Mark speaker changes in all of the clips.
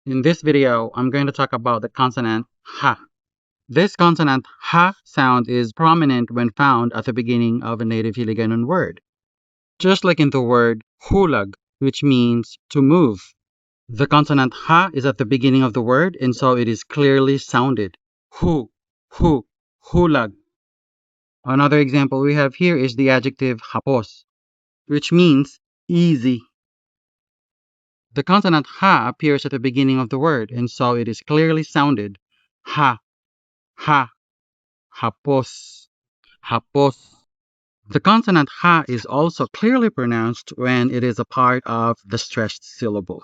Speaker 1: In this video, I'm going to talk about the consonant ha. This consonant ha sound is prominent when found at the beginning of a native Hiligaynon word, just like in the word hulag, which means to move. The consonant ha is at the beginning of the word, and so it is clearly sounded. Hu, hu, hulag. Another example we have here is the adjective hapos, which means easy. The consonant ha appears at the beginning of the word, and so it is clearly sounded. Ha, ha, hapos, hapos. The consonant ha is also clearly pronounced when it is a part of the stressed syllable.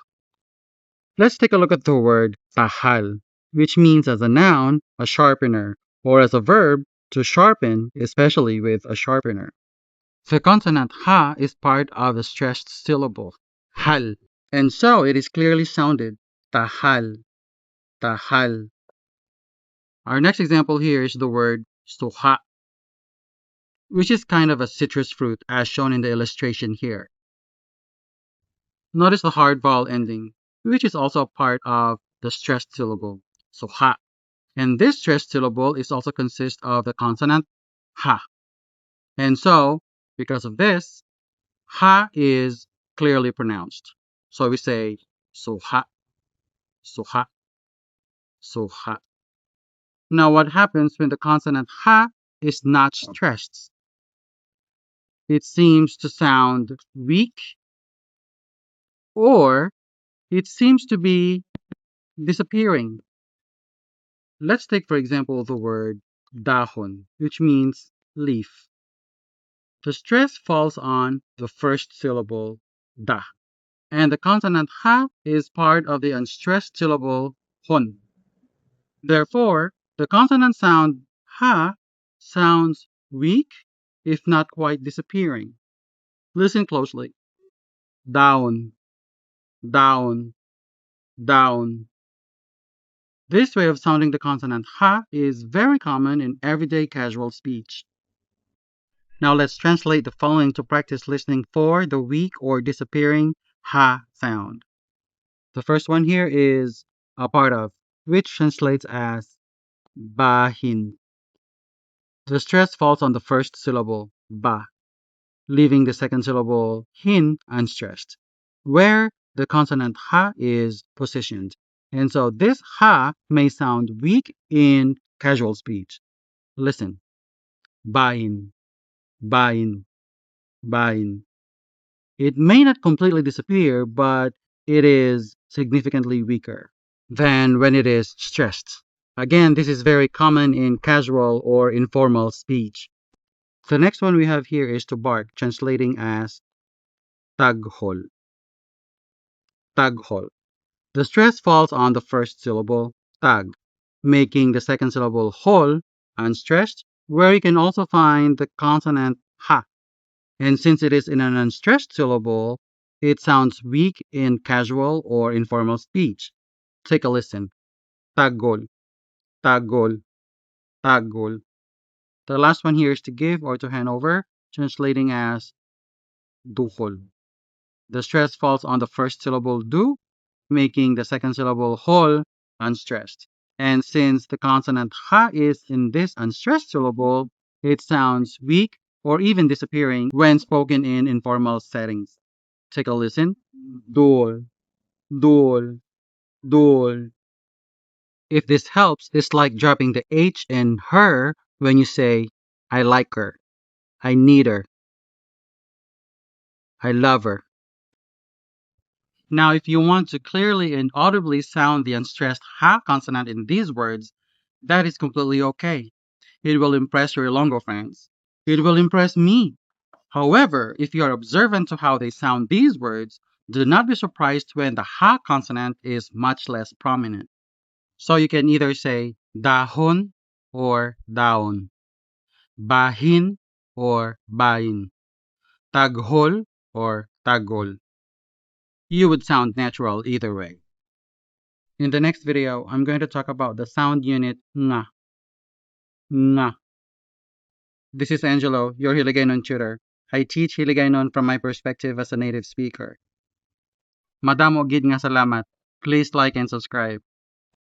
Speaker 1: Let's take a look at the word tahal, which means as a noun, a sharpener, or as a verb, to sharpen, especially with a sharpener. The consonant ha is part of the stressed syllable, hal, and so it is clearly sounded, tahal, tahal. Our next example here is the word suha, which is kind of a citrus fruit as shown in the illustration here. Notice the hard vowel ending, which is also a part of the stressed syllable, suha. And this stressed syllable is also consists of the consonant ha. And so, because of this, ha is clearly pronounced. So we say suha, suha, suha. Now what happens when the consonant ha is not stressed? It seems to sound weak, or it seems to be disappearing. Let's take, for example, the word dahon, which means leaf. The stress falls on the first syllable, da, and the consonant ha is part of the unstressed syllable, hon. Therefore, the consonant sound ha sounds weak, if not quite disappearing. Listen closely. Down, down, down. This way of sounding the consonant ha is very common in everyday casual speech. Now let's translate the following to practice listening for the weak or disappearing ha sound. The first one here is a part of, which translates as bahin. The stress falls on the first syllable, ba, leaving the second syllable, hin, unstressed, where the consonant ha is positioned. And so this ha may sound weak in casual speech. Listen. Bain, bain, bain. It may not completely disappear, but it is significantly weaker than when it is stressed. Again, this is very common in casual or informal speech. The next one we have here is to bark, translating as taghol. Taghol. The stress falls on the first syllable, tag, making the second syllable hol unstressed, where you can also find the consonant ha. And since it is in an unstressed syllable, it sounds weak in casual or informal speech. Take a listen. Tagol, tagol, tagol. The last one here is to give or to hand over, translating as duhol. The stress falls on the first syllable du, making the second syllable hol unstressed. And since the consonant ha is in this unstressed syllable, it sounds weak or even disappearing when spoken in informal settings. Take a listen. Dual, dual, dual. If this helps, it's like dropping the H in her when you say, I like her, I need her, I love her. Now, if you want to clearly and audibly sound the unstressed ha consonant in these words, that is completely okay. It will impress your Ilonggo friends. It will impress me. However, if you are observant to how they sound these words, do not be surprised when the ha consonant is much less prominent. So you can either say dahon or daon, bahin or bain, taghol or tagol. You would sound natural either way. In the next video, I'm going to talk about the sound unit nga. Nga. This is Angelo, your Hiligaynon tutor. I teach Hiligaynon from my perspective as a native speaker. Madamo gid nga salamat. Please like and subscribe.